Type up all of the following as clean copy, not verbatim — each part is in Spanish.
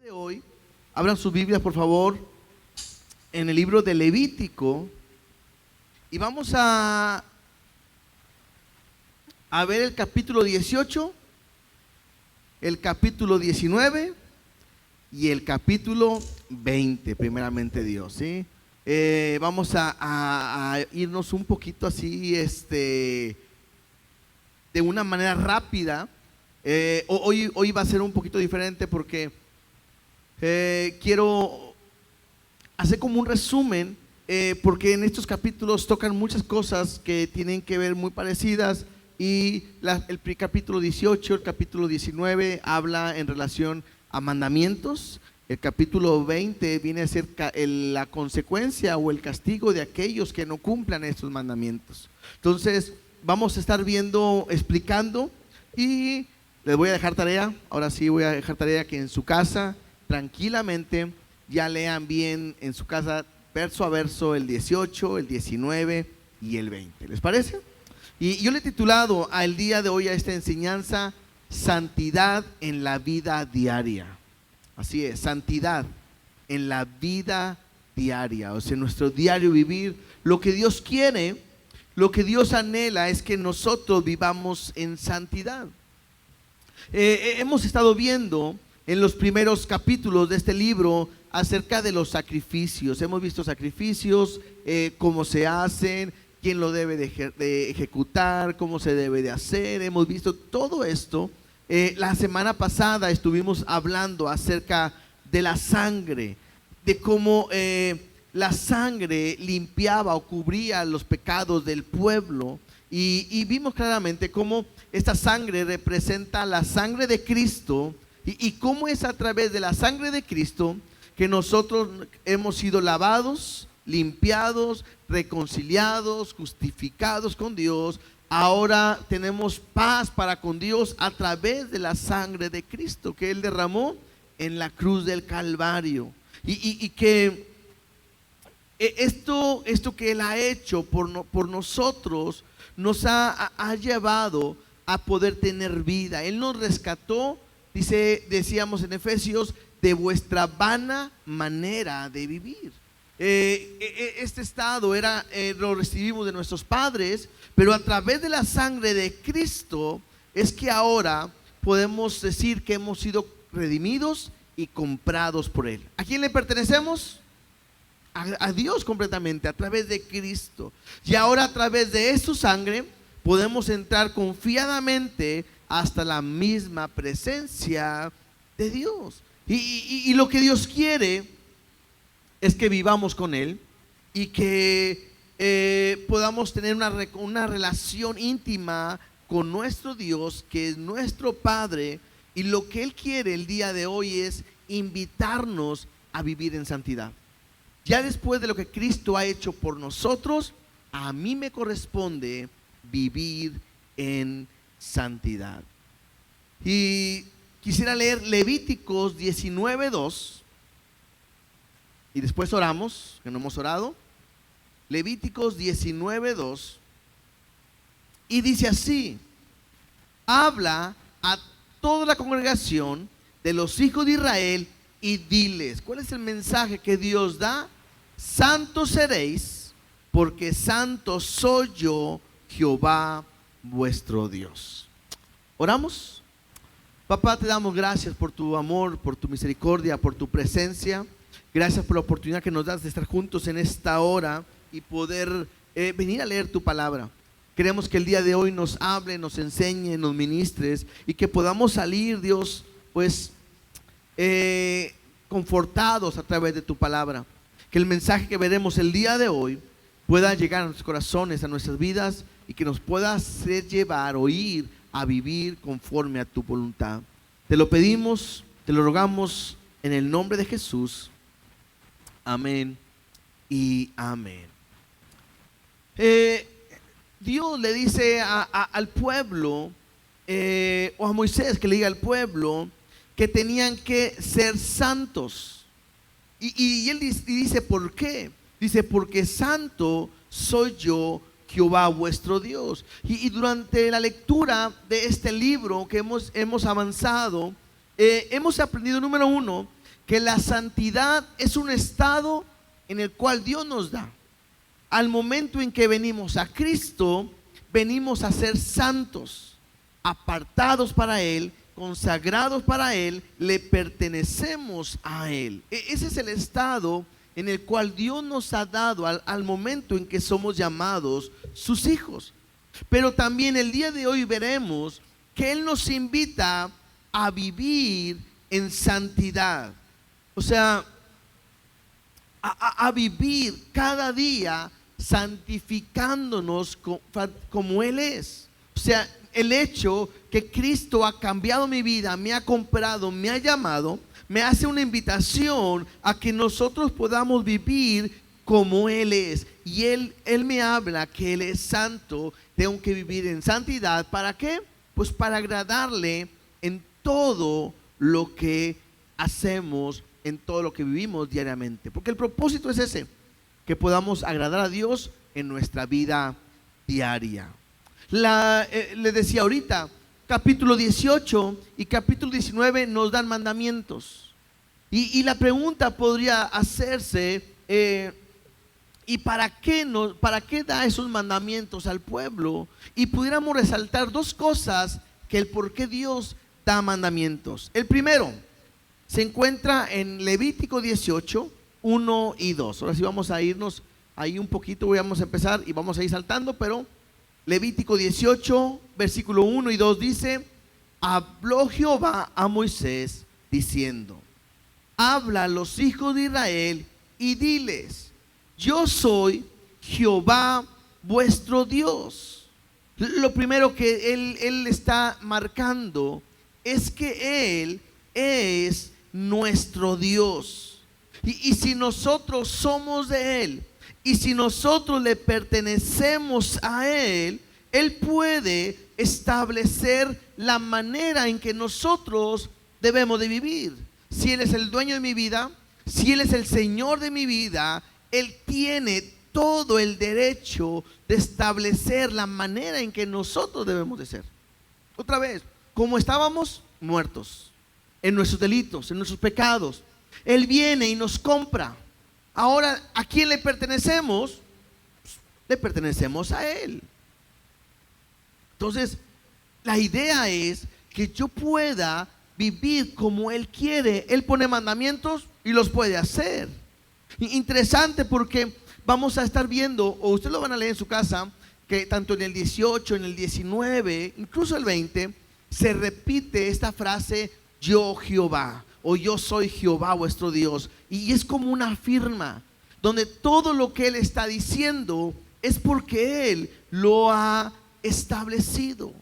De hoy, abran sus Biblias por favor en el libro de Levítico y vamos a ver el capítulo 18, el capítulo 19 y el capítulo 20, primeramente Dios, ¿sí? Vamos a irnos un poquito así, de una manera rápida. Hoy va a ser un poquito diferente porque quiero hacer como un resumen, porque en estos capítulos tocan muchas cosas que tienen que ver muy parecidas y el capítulo 18, el capítulo 19 habla en relación a mandamientos. El capítulo 20 viene a ser la consecuencia o el castigo de aquellos que no cumplan estos mandamientos. Entonces vamos a estar viendo, explicando, y les voy a dejar tarea. Ahora sí voy a dejar tarea que en su casa tranquilamente ya lean bien en su casa verso a verso el 18, el 19 y el 20. ¿Les parece? Y yo le he titulado al día de hoy a esta enseñanza: santidad en la vida diaria. Así es, santidad en la vida diaria, o sea, en nuestro diario vivir. Lo que Dios quiere, lo que Dios anhela es que nosotros vivamos en santidad. Hemos estado viendo en los primeros capítulos de este libro acerca de los sacrificios. Hemos visto sacrificios, cómo se hacen, quién lo debe de ejecutar, cómo se debe de hacer. Hemos visto todo esto. La semana pasada estuvimos hablando acerca de la sangre, de cómo la sangre limpiaba o cubría los pecados del pueblo, y vimos claramente cómo esta sangre representa la sangre de Cristo, y cómo es a través de la sangre de Cristo que nosotros hemos sido lavados, limpiados, reconciliados, justificados con Dios. Ahora tenemos paz para con Dios a través de la sangre de Cristo que Él derramó en la cruz del Calvario. Y que esto que Él ha hecho por nosotros nos ha llevado a poder tener vida. Él nos rescató, decíamos en Efesios, de vuestra vana manera de vivir. Este estado lo recibimos de nuestros padres, pero a través de la sangre de Cristo es que ahora podemos decir que hemos sido redimidos y comprados por Él. ¿A quién le pertenecemos? A Dios completamente, a través de Cristo. Y ahora a través de su sangre podemos entrar confiadamente hasta la misma presencia de Dios. Y lo que Dios quiere es que vivamos con Él y que podamos tener una relación íntima con nuestro Dios, que es nuestro Padre. Y lo que Él quiere el día de hoy es invitarnos a vivir en santidad. Ya después de lo que Cristo ha hecho por nosotros, a mí me corresponde vivir en santidad. Y quisiera leer Levíticos 19:2. Y después oramos, que no hemos orado. Levíticos 19:2. Y dice así: habla a toda la congregación de los hijos de Israel y diles. ¿Cuál es el mensaje que Dios da? Santos seréis, porque santo soy yo, Jehová vuestro Dios. ¿Oramos? Papá, te damos gracias por tu amor, por tu misericordia, por tu presencia. Gracias por la oportunidad que nos das de estar juntos en esta hora y poder venir a leer tu palabra. Queremos que el día de hoy nos hable, nos enseñe, nos ministres, y que podamos salir, Dios, pues confortados a través de tu palabra. Que el mensaje que veremos el día de hoy pueda llegar a nuestros corazones, a nuestras vidas, y que nos pueda hacer llevar o ir a vivir conforme a tu voluntad. Te lo pedimos, te lo rogamos en el nombre de Jesús. Amén y amén. Dios le dice al pueblo, o a Moisés que le diga al pueblo que tenían que ser santos. Y él dice, ¿por qué? Dice, porque santo soy yo, Jehová vuestro Dios. Y durante la lectura de este libro que hemos avanzado, hemos aprendido, número uno, que la santidad es un estado en el cual Dios nos da. Al momento en que venimos a Cristo, venimos a ser santos, apartados para Él, consagrados para Él, le pertenecemos a Él. Ese es el estado en el cual Dios nos ha dado al momento en que somos llamados sus hijos. Pero también el día de hoy veremos que Él nos invita a vivir en santidad. O sea, a vivir cada día santificándonos como Él es. O sea, el hecho que Cristo ha cambiado mi vida, me ha comprado, me ha llamado, me hace una invitación a que nosotros podamos vivir como Él es. Y Él me habla que Él es santo. Tengo que vivir en santidad. ¿Para qué? Pues para agradarle en todo lo que hacemos, en todo lo que vivimos diariamente. Porque el propósito es ese, que podamos agradar a Dios en nuestra vida diaria. Le decía ahorita, capítulo 18 y capítulo 19 nos dan mandamientos. Y la pregunta podría hacerse, ¿y para qué da esos mandamientos al pueblo? Y pudiéramos resaltar dos cosas que el por qué Dios da mandamientos. El primero se encuentra en Levítico 18, 1 y 2. Ahora sí vamos a irnos ahí un poquito, vamos a empezar y vamos a ir saltando, pero Levítico 18, versículo 1 y 2 dice: habló Jehová a Moisés diciendo, habla a los hijos de Israel y diles, yo soy Jehová vuestro Dios. Lo primero que él está marcando es que Él es nuestro Dios. Y si nosotros somos de Él, y si nosotros le pertenecemos a Él, Él puede establecer la manera en que nosotros debemos de vivir. Si Él es el dueño de mi vida, si Él es el Señor de mi vida, Él tiene todo el derecho de establecer la manera en que nosotros debemos de ser. Otra vez, como estábamos muertos en nuestros delitos, en nuestros pecados, Él viene y nos compra. Ahora, ¿a quién le pertenecemos? Le pertenecemos a Él. Entonces, la idea es que yo pueda vivir como Él quiere. Él pone mandamientos y los puede hacer. Interesante, porque vamos a estar viendo, o ustedes lo van a leer en su casa, que tanto en el 18, en el 19, incluso el 20, se repite esta frase, yo Jehová, o yo soy Jehová vuestro Dios. Y es como una firma, donde todo lo que Él está diciendo es porque Él lo ha establecido.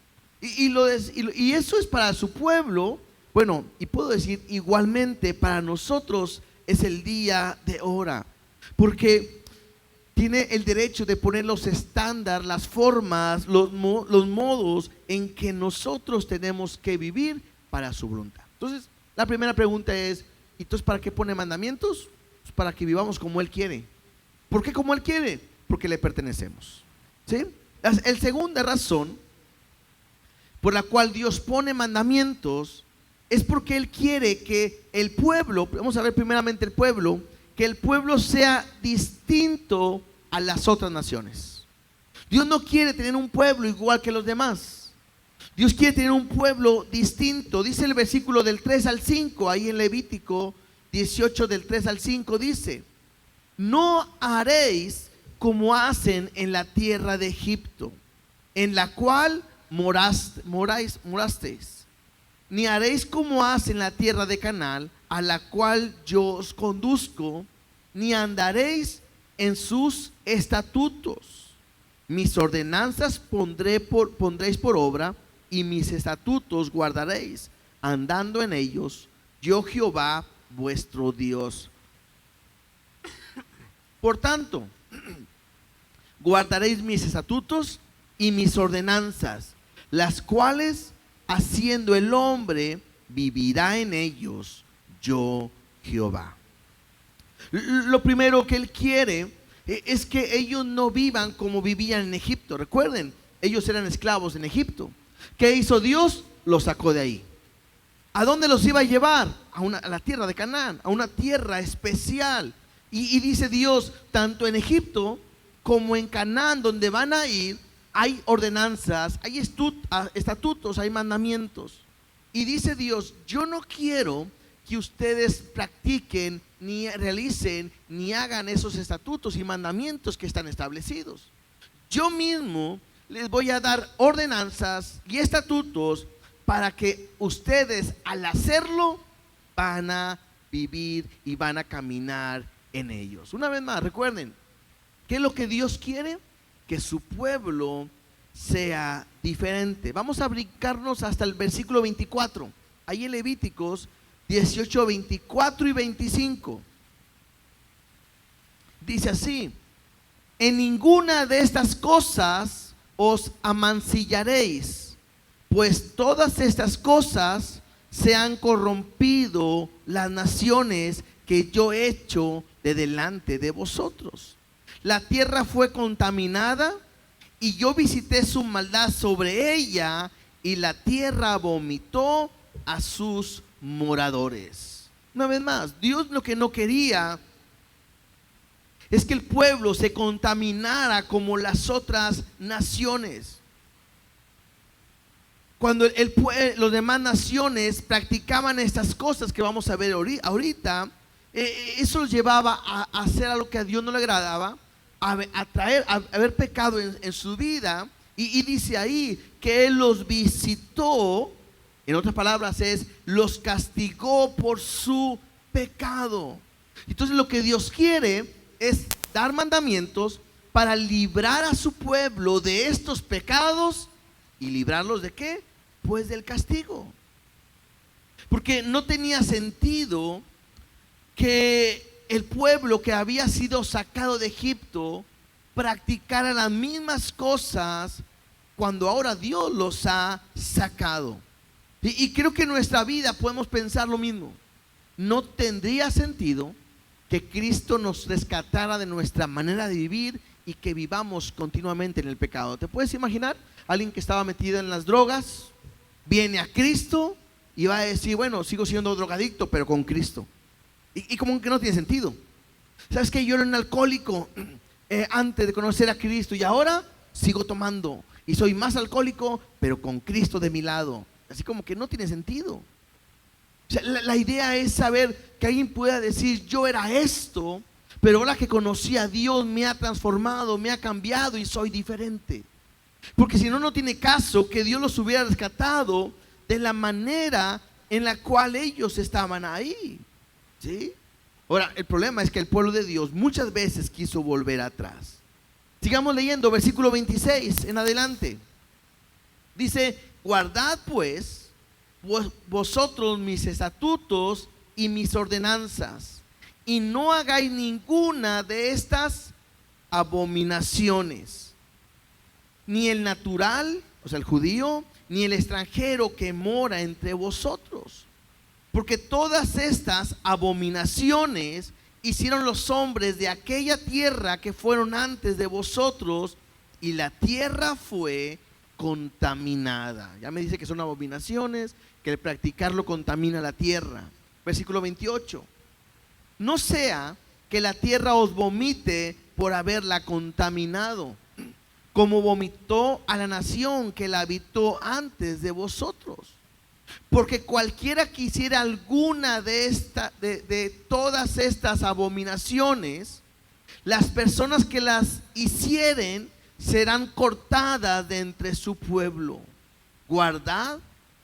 Y eso es para su pueblo. Bueno, y puedo decir igualmente para nosotros es el día de ahora, porque tiene el derecho de poner los estándares, las formas, los modos en que nosotros tenemos que vivir para su voluntad. Entonces, la primera pregunta es, entonces, ¿para qué pone mandamientos? Pues para que vivamos como Él quiere. ¿Por qué como Él quiere? Porque le pertenecemos. ¿Sí? La segunda razón por la cual Dios pone mandamientos es porque Él quiere que el pueblo, vamos a ver primeramente el pueblo, que el pueblo sea distinto a las otras naciones. Dios no quiere tener un pueblo igual que los demás. Dios quiere tener un pueblo distinto. Dice el versículo del 3 al 5, ahí en Levítico 18 del 3 al 5 dice: no haréis como hacen en la tierra de Egipto, en la cual morasteis, ni haréis como hacen en la tierra de Canaán, a la cual yo os conduzco, ni andaréis en sus estatutos. Mis ordenanzas pondréis por obra, y mis estatutos guardaréis, andando en ellos, yo Jehová vuestro Dios. Por tanto, guardaréis mis estatutos y mis ordenanzas, las cuales haciendo el hombre vivirá en ellos, yo Jehová. Lo primero que Él quiere es que ellos no vivan como vivían en Egipto. Recuerden, ellos eran esclavos en Egipto. ¿Qué hizo Dios? Los sacó de ahí. ¿A dónde los iba a llevar? A la tierra de Canaán, a una tierra especial. Y dice Dios, tanto en Egipto como en Canaán, donde van a ir, hay ordenanzas, hay estatutos, hay mandamientos. Y dice Dios, yo no quiero que ustedes practiquen, ni realicen, ni hagan esos estatutos y mandamientos que están establecidos. Yo mismo les voy a dar ordenanzas y estatutos para que ustedes, al hacerlo, van a vivir y van a caminar en ellos. Una vez más, recuerden, ¿qué es lo que Dios quiere? Que su pueblo sea diferente. Vamos a brincarnos hasta el versículo 24. Ahí en Levíticos 18, 24 y 25. Dice así: en ninguna de estas cosas os amancillaréis, pues todas estas cosas se han corrompido las naciones que yo he hecho de delante de vosotros. La tierra fue contaminada y yo visité su maldad sobre ella, y la tierra vomitó a sus moradores. Una vez más, Dios lo que no quería es que el pueblo se contaminara como las otras naciones. Cuando los demás naciones practicaban estas cosas que vamos a ver ahorita, eso los llevaba a hacer algo que a Dios no le agradaba, a haber pecado en su vida. Y dice ahí que Él los visitó, en otras palabras los castigó por su pecado. Entonces lo que Dios quiere es dar mandamientos para librar a su pueblo de estos pecados. ¿Y librarlos de qué? Pues del castigo. Porque no tenía sentido que el pueblo que había sido sacado de Egipto practicara las mismas cosas cuando ahora Dios los ha sacado. Y creo que en nuestra vida podemos pensar lo mismo. No tendría sentido que Cristo nos rescatara de nuestra manera de vivir y que vivamos continuamente en el pecado. ¿Te puedes imaginar? Alguien que estaba metido en las drogas viene a Cristo y va a decir, bueno, sigo siendo drogadicto, pero con Cristo. Y como que no tiene sentido. ¿Sabes qué? Yo era un alcohólico antes de conocer a Cristo, y ahora sigo tomando y soy más alcohólico, pero con Cristo de mi lado. Así como que no tiene sentido. O sea, la idea es saber que alguien pueda decir, yo era esto, pero ahora que conocí a Dios me ha transformado, me ha cambiado y soy diferente. Porque si no, no tiene caso que Dios los hubiera rescatado de la manera en la cual ellos estaban ahí. ¿Sí? Ahora, el problema es que el pueblo de Dios muchas veces quiso volver atrás. Sigamos leyendo, versículo 26 en adelante. Dice, guardad pues vosotros mis estatutos y mis ordenanzas, y no hagáis ninguna de estas abominaciones. Ni el natural, o sea el judío, ni el extranjero que mora entre vosotros. Porque todas estas abominaciones hicieron los hombres de aquella tierra que fueron antes de vosotros, y la tierra fue contaminada. Ya me dice que son abominaciones, que el practicarlo contamina la tierra. Versículo 28. No sea que la tierra os vomite por haberla contaminado, como vomitó a la nación que la habitó antes de vosotros. Porque cualquiera que hiciera alguna de todas estas abominaciones, las personas que las hicieren serán cortadas de entre su pueblo. Guardad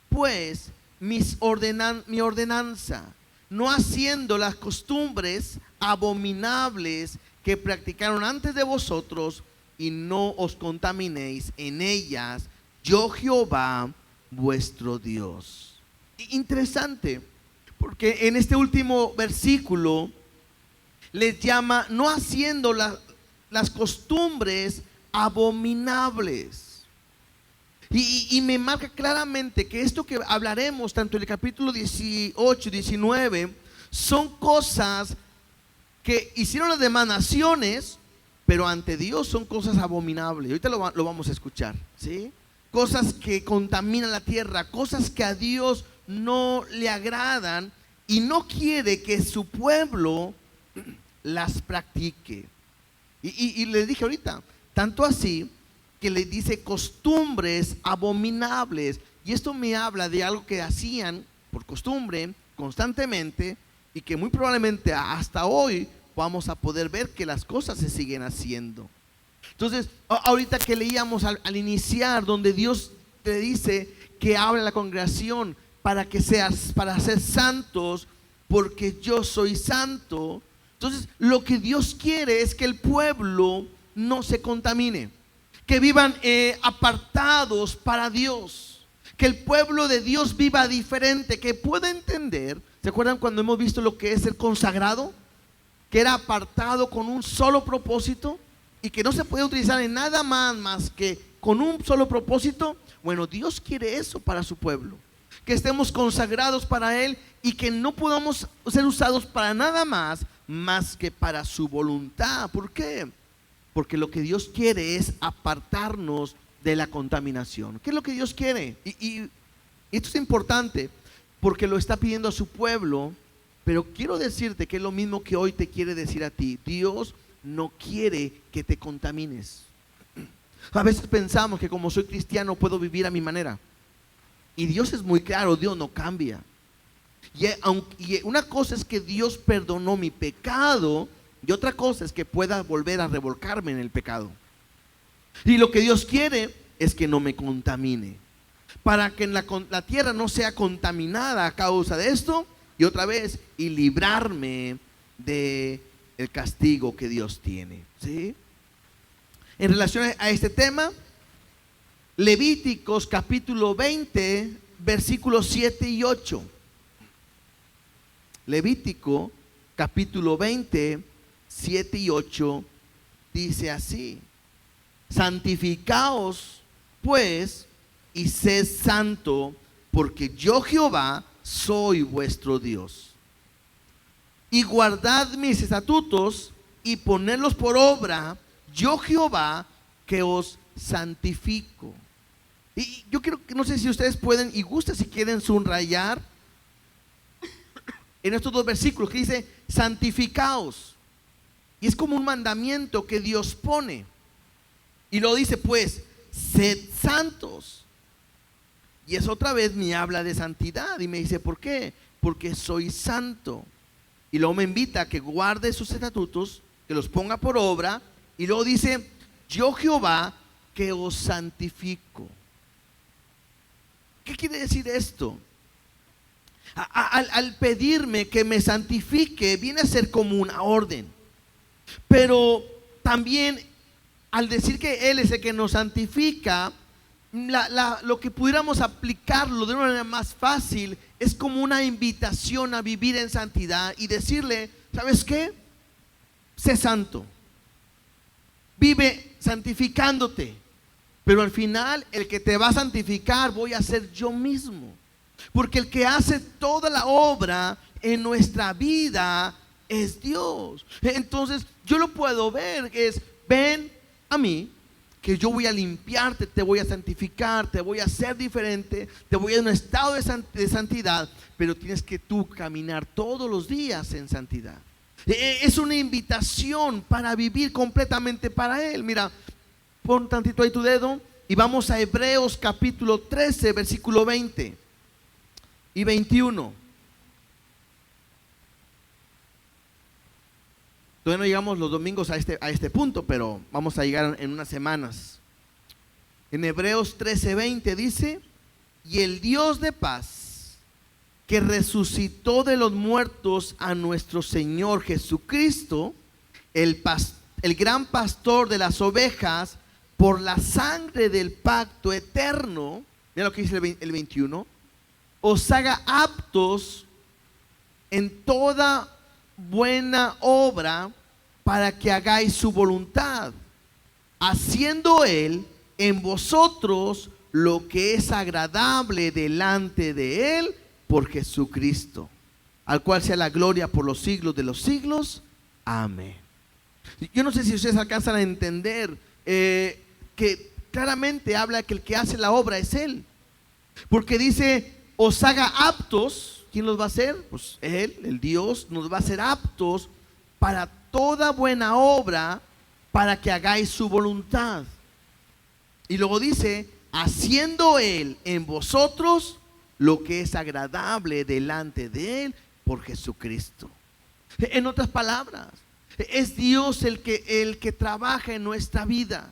pues mi ordenanza, no haciendo las costumbres abominables que practicaron antes de vosotros, y no os contaminéis en ellas, yo Jehová vuestro Dios. Interesante, porque en este último versículo les llama no haciendo las costumbres abominables. Y me marca claramente que esto que hablaremos tanto en el capítulo 18 y 19 son cosas que hicieron las demás naciones, pero ante Dios son cosas abominables. Ahorita lo vamos a escuchar, ¿sí? Cosas que contaminan la tierra, cosas que a Dios no le agradan y no quiere que su pueblo las practique. Y le dije ahorita, tanto así que le dice costumbres abominables. Y esto me habla de algo que hacían por costumbre constantemente y que muy probablemente hasta hoy vamos a poder ver que las cosas se siguen haciendo. Entonces, ahorita que leíamos al iniciar, donde Dios te dice que habla a la congregación para ser santos, porque yo soy santo. Entonces, lo que Dios quiere es que el pueblo no se contamine, que vivan apartados para Dios, que el pueblo de Dios viva diferente, que pueda entender. ¿Se acuerdan cuando hemos visto lo que es el consagrado? Que era apartado con un solo propósito y que no se puede utilizar en nada más que con un solo propósito. Bueno, Dios quiere eso para su pueblo, que estemos consagrados para Él y que no podamos ser usados para nada más que para su voluntad. ¿Por qué? Porque lo que Dios quiere es apartarnos de la contaminación. ¿Qué es lo que Dios quiere? Y esto es importante porque lo está pidiendo a su pueblo, pero quiero decirte que es lo mismo que hoy te quiere decir a ti. Dios no quiere que te contamines. A veces pensamos que como soy cristiano puedo vivir a mi manera. Y Dios es muy claro, Dios no cambia. Y una cosa es que Dios perdonó mi pecado y otra cosa es que pueda volver a revolcarme en el pecado. Y lo que Dios quiere es que no me contamine, para que la tierra no sea contaminada a causa de esto y otra vez y librarme de el castigo que Dios tiene, ¿sí? En relación a este tema, Levíticos capítulo 20, versículos 7 y 8. Levítico capítulo 20, 7 y 8 dice así: santificaos pues y sed santo, porque yo Jehová soy vuestro Dios. Y guardad mis estatutos y ponedlos por obra, yo Jehová que os santifico. Y yo quiero que, no sé si ustedes pueden y gusta si quieren subrayar en estos dos versículos que dice santificaos. Y es como un mandamiento que Dios pone. Y lo dice pues, sed santos. Y es otra vez me habla de santidad y me dice, ¿por qué? Porque soy santo. Y luego me invita a que guarde sus estatutos, que los ponga por obra. Y luego dice, yo Jehová que os santifico. ¿Qué quiere decir esto? Al pedirme que me santifique, viene a ser como una orden. Pero también al decir que Él es el que nos santifica, lo que pudiéramos aplicarlo de una manera más fácil es como una invitación a vivir en santidad y decirle, ¿sabes qué? Sé santo, vive santificándote, pero al final el que te va a santificar voy a ser yo mismo, porque el que hace toda la obra en nuestra vida es Dios. Entonces yo lo puedo ver, es ven a mí, que yo voy a limpiarte, te voy a santificar, te voy a hacer diferente, te voy a dar un estado de santidad, pero tienes que tú caminar todos los días en santidad. Es una invitación para vivir completamente para Él. Mira, pon tantito ahí tu dedo y vamos a Hebreos capítulo 13, versículo 20 y 21. Todavía no llegamos los domingos a este punto, pero vamos a llegar en unas semanas. En Hebreos 13:20 dice, y el Dios de paz, que resucitó de los muertos a nuestro Señor Jesucristo, el gran pastor de las ovejas, por la sangre del pacto eterno, mira lo que dice el 21, os haga aptos en toda buena obra para que hagáis su voluntad, haciendo Él en vosotros lo que es agradable delante de Él por Jesucristo, al cual sea la gloria por los siglos de los siglos. Amén. Yo no sé si ustedes alcanzan a entender que claramente habla que el que hace la obra es Él, porque dice os haga aptos. ¿Quién los va a hacer? Pues Él, el Dios, nos va a hacer aptos para toda buena obra, para que hagáis su voluntad. Y luego dice, haciendo Él en vosotros lo que es agradable delante de Él por Jesucristo. En otras palabras, es Dios el que trabaja en nuestra vida.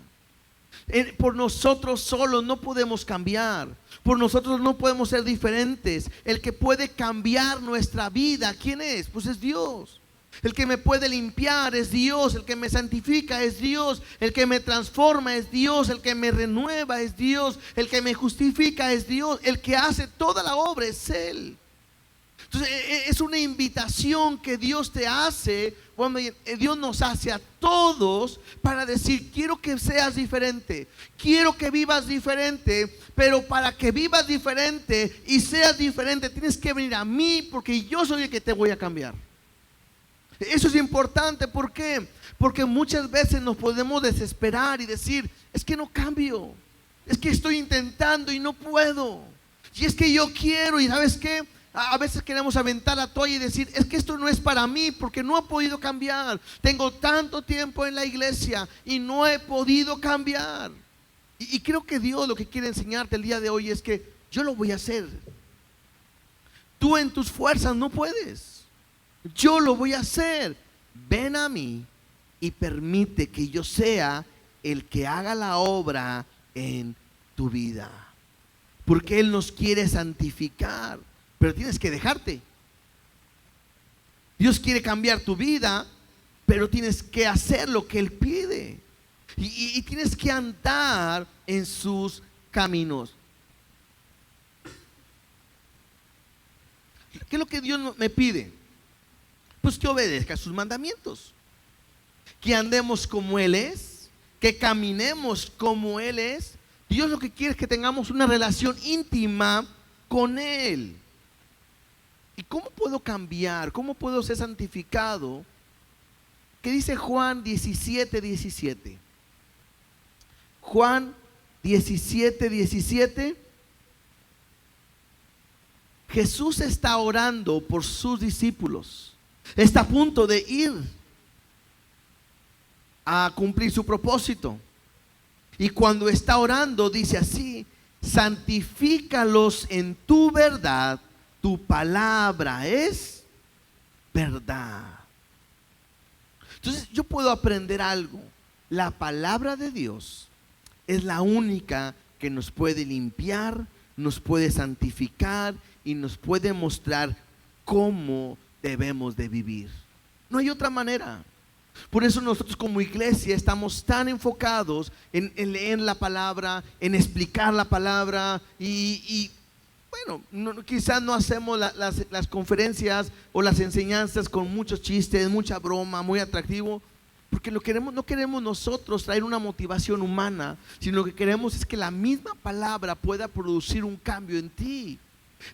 Por nosotros solos no podemos cambiar. Por nosotros no podemos ser diferentes. El que puede cambiar nuestra vida, ¿quién es? Pues es Dios. El que me puede limpiar es Dios. El que me santifica es Dios. El que me transforma es Dios. El que me renueva es Dios. El que me justifica es Dios. El que hace toda la obra es Él. Entonces es una invitación que Dios te hace, cuando Dios nos hace a todos para decir, quiero que seas diferente, quiero que vivas diferente, pero para que vivas diferente y seas diferente tienes que venir a mí, porque yo soy el que te voy a cambiar. Eso es importante. ¿Por qué? Porque muchas veces nos podemos desesperar y decir, es que no cambio, es que estoy intentando y no puedo, y es que yo quiero, y ¿sabes qué? A veces queremos aventar la toalla y decir, es que esto no es para mí porque no he podido cambiar. Tengo tanto tiempo en la iglesia y no he podido cambiar. Y creo que Dios lo que quiere enseñarte el día de hoy es que yo lo voy a hacer. Tú en tus fuerzas no puedes. Yo lo voy a hacer. Ven a mí y permite que yo sea el que haga la obra en tu vida. Porque Él nos quiere santificar. Pero tienes que dejarte. Dios quiere cambiar tu vida, pero tienes que hacer lo que Él pide. Y tienes que andar en sus caminos. ¿Qué es lo que Dios me pide? Pues que obedezca sus mandamientos. Que andemos como Él es. Que caminemos como Él es. Dios lo que quiere es que tengamos una relación íntima con Él. ¿Y cómo puedo cambiar? ¿Cómo puedo ser santificado? ¿Qué dice Juan 17:17? Juan 17:17. Jesús está orando por sus discípulos. Está a punto de ir a cumplir su propósito. Y cuando está orando dice así: santifícalos en tu verdad. Tu palabra es verdad. Entonces yo puedo aprender algo. La palabra de Dios es la única que nos puede limpiar, nos puede santificar y nos puede mostrar cómo debemos de vivir. No hay otra manera. Por eso nosotros como iglesia estamos tan enfocados en leer la palabra, en explicar la palabra y bueno, quizás no hacemos las conferencias o las enseñanzas con muchos chistes, mucha broma, muy atractivo, porque no queremos nosotros traer una motivación humana, sino lo que queremos es que la misma palabra pueda producir un cambio en ti.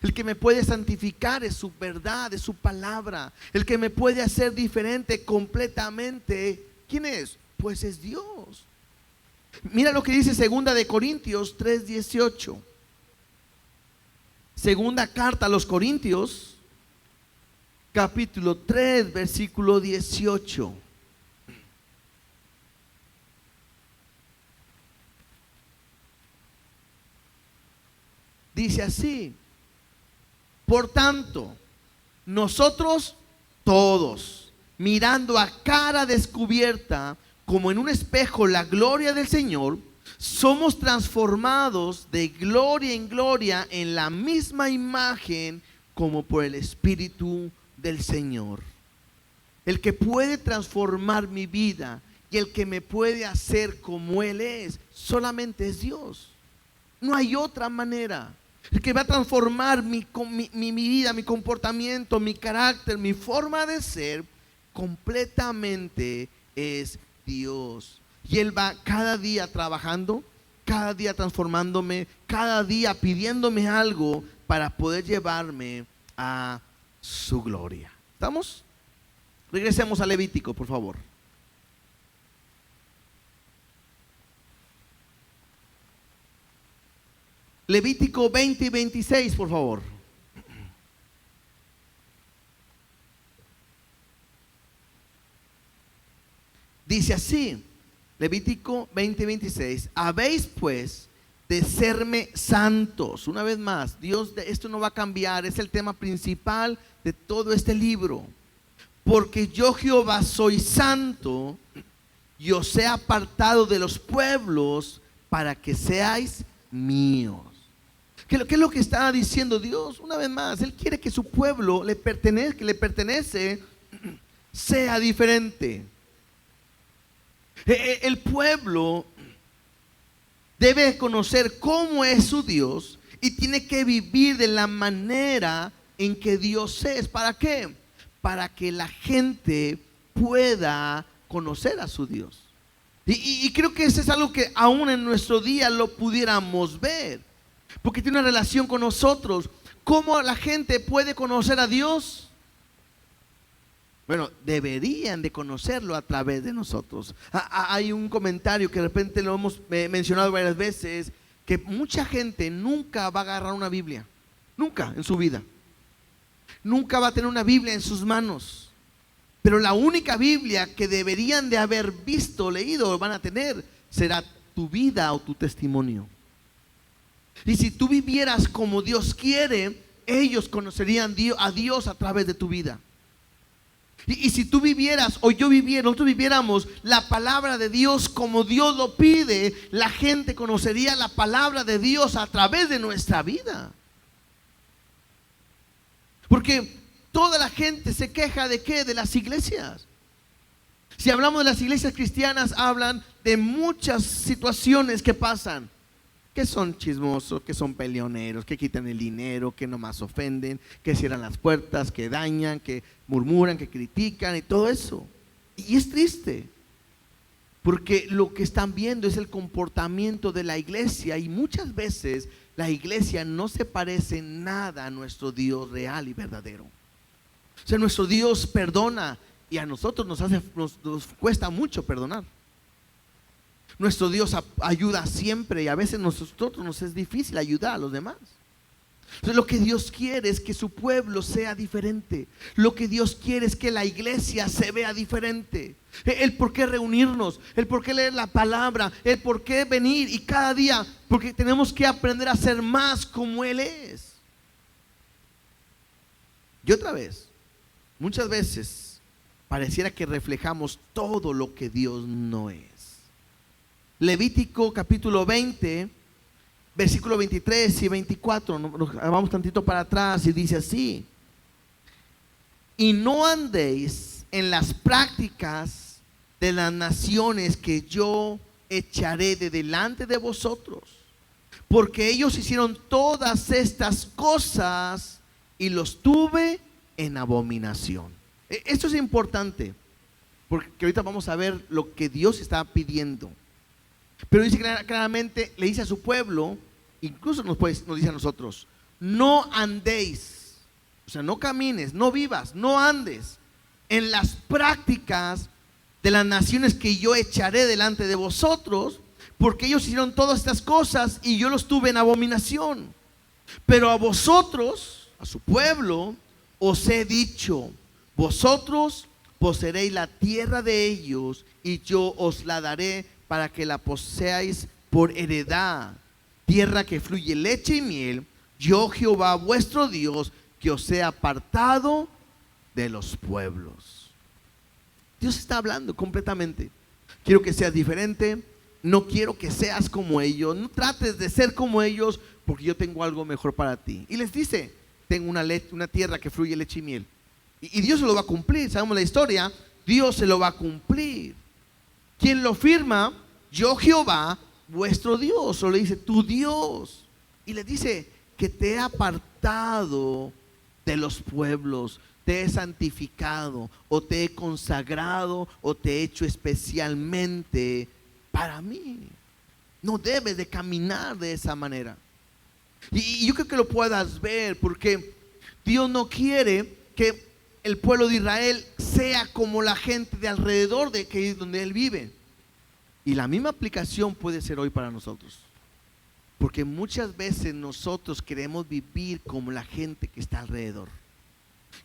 El que me puede santificar es su verdad, es su palabra. El que me puede hacer diferente completamente, ¿quién es? Pues es Dios. Mira lo que dice 2 de Corintios 3:18. Segunda carta a los Corintios, capítulo 3, versículo 18. Dice así: por tanto, nosotros todos, mirando a cara descubierta, como en un espejo, la gloria del Señor, somos transformados de gloria en gloria en la misma imagen como por el Espíritu del Señor. El que puede transformar mi vida y el que me puede hacer como Él es, solamente es Dios. No hay otra manera. El que va a transformar mi vida, mi comportamiento, mi carácter, mi forma de ser, completamente es Dios. Y Él va cada día trabajando, cada día transformándome, cada día pidiéndome algo para poder llevarme a su gloria. ¿Estamos? Regresemos a Levítico, por favor. Levítico 20 y 26, por favor. Dice así, Levítico 20:26, habéis pues de serme santos. Una vez más, Dios, esto no va a cambiar, es el tema principal de todo este libro. Porque yo Jehová soy santo, y os he apartado de los pueblos para que seáis míos. ¿Qué es lo que está diciendo Dios? Una vez más, Él quiere que su pueblo que le pertenece sea diferente. El pueblo debe conocer cómo es su Dios y tiene que vivir de la manera en que Dios es. ¿Para qué? Para que la gente pueda conocer a su Dios. Y creo que eso es algo que aún en nuestro día lo pudiéramos ver, porque tiene una relación con nosotros. ¿Cómo la gente puede conocer a Dios? Bueno, deberían de conocerlo a través de nosotros. Hay un comentario que de repente lo hemos mencionado varias veces, que mucha gente nunca va a agarrar una Biblia, nunca en su vida. Nunca va a tener una Biblia en sus manos. Pero la única Biblia que deberían de haber visto, leído o van a tener será tu vida o tu testimonio. Y si tú vivieras como Dios quiere, ellos conocerían a Dios a través de tu vida. Y si tú vivieras o yo viviera, nosotros viviéramos la palabra de Dios como Dios lo pide, la gente conocería la palabra de Dios a través de nuestra vida. Porque toda la gente se queja ¿de qué? De las iglesias. Si hablamos de las iglesias cristianas, hablan de muchas situaciones que pasan, que son chismosos, que son peleoneros, que quitan el dinero, que nomás ofenden, que cierran las puertas, que dañan, que murmuran, que critican y todo eso. Y es triste, porque lo que están viendo es el comportamiento de la iglesia, y muchas veces la iglesia no se parece nada a nuestro Dios real y verdadero. O sea, nuestro Dios perdona, y a nosotros nos cuesta mucho perdonar. Nuestro Dios ayuda siempre, y a veces nosotros nos es difícil ayudar a los demás. Entonces, lo que Dios quiere es que su pueblo sea diferente. Lo que Dios quiere es que la iglesia se vea diferente. El por qué reunirnos, el por qué leer la palabra, el por qué venir y cada día, porque tenemos que aprender a ser más como Él es. Y otra vez, muchas veces pareciera que reflejamos todo lo que Dios no es. Levítico capítulo 20, versículo 23 y 24, nos vamos tantito para atrás y dice así: y no andéis en las prácticas de las naciones que yo echaré de delante de vosotros, porque ellos hicieron todas estas cosas y los tuve en abominación. Esto es importante, porque ahorita vamos a ver lo que Dios está pidiendo. Pero dice claramente, le dice a su pueblo, incluso nos dice a nosotros: no andéis, o sea, no camines, no vivas, no andes en las prácticas de las naciones que yo echaré delante de vosotros, porque ellos hicieron todas estas cosas y yo los tuve en abominación. Pero a vosotros, a su pueblo, os he dicho: vosotros poseeréis la tierra de ellos, y yo os la daré para que la poseáis por heredad, tierra que fluye leche y miel. Yo Jehová vuestro Dios, que os he apartado de los pueblos. Dios está hablando completamente. Quiero que seas diferente, no quiero que seas como ellos, no trates de ser como ellos, porque yo tengo algo mejor para ti. Y les dice: tengo una tierra que fluye leche y miel. Y Dios se lo va a cumplir. Sabemos la historia, Dios se lo va a cumplir. ¿Quién lo firma? Yo Jehová vuestro Dios. O le dice: tu Dios. Y le dice que te he apartado de los pueblos, te he santificado, o te he consagrado, o te he hecho especialmente para mí. No debes de caminar de esa manera. Y yo creo que lo puedas ver, porque Dios no quiere que el pueblo de Israel sea como la gente de alrededor de que es donde Él vive. Y la misma aplicación puede ser hoy para nosotros, porque muchas veces nosotros queremos vivir como la gente que está alrededor.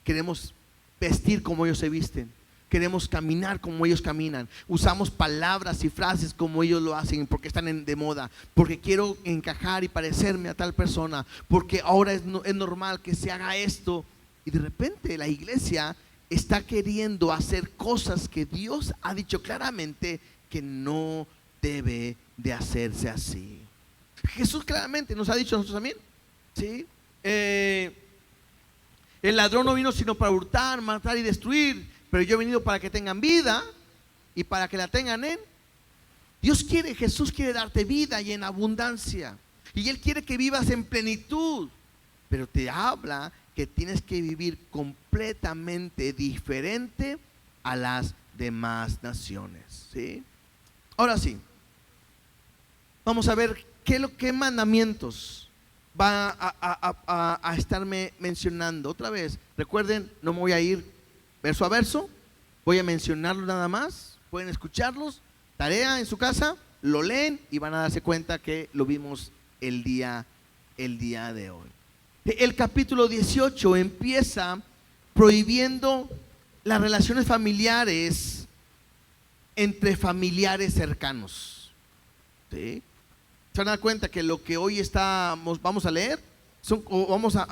Queremos vestir como ellos se visten, queremos caminar como ellos caminan. Usamos palabras y frases como ellos lo hacen porque están de moda, porque quiero encajar y parecerme a tal persona, porque ahora es normal que se haga esto. Y de repente la iglesia está queriendo hacer cosas que Dios ha dicho claramente que no debe de hacerse así. Jesús claramente nos ha dicho a nosotros también, ¿sí? El ladrón no vino sino para hurtar, matar y destruir, pero yo he venido para que tengan vida y para que la tengan en. Jesús quiere darte vida y en abundancia. Y Él quiere que vivas en plenitud, pero te habla que tienes que vivir completamente diferente a las demás naciones, ¿sí? Ahora sí, vamos a ver qué mandamientos va a estarme mencionando. Otra vez, recuerden, no me voy a ir verso a verso, voy a mencionarlos nada más, pueden escucharlos, tarea en su casa, lo leen y van a darse cuenta que lo vimos el día de hoy. El capítulo 18 empieza prohibiendo las relaciones familiares entre familiares cercanos, ¿sí? Se van a dar cuenta que lo que hoy vamos a leer,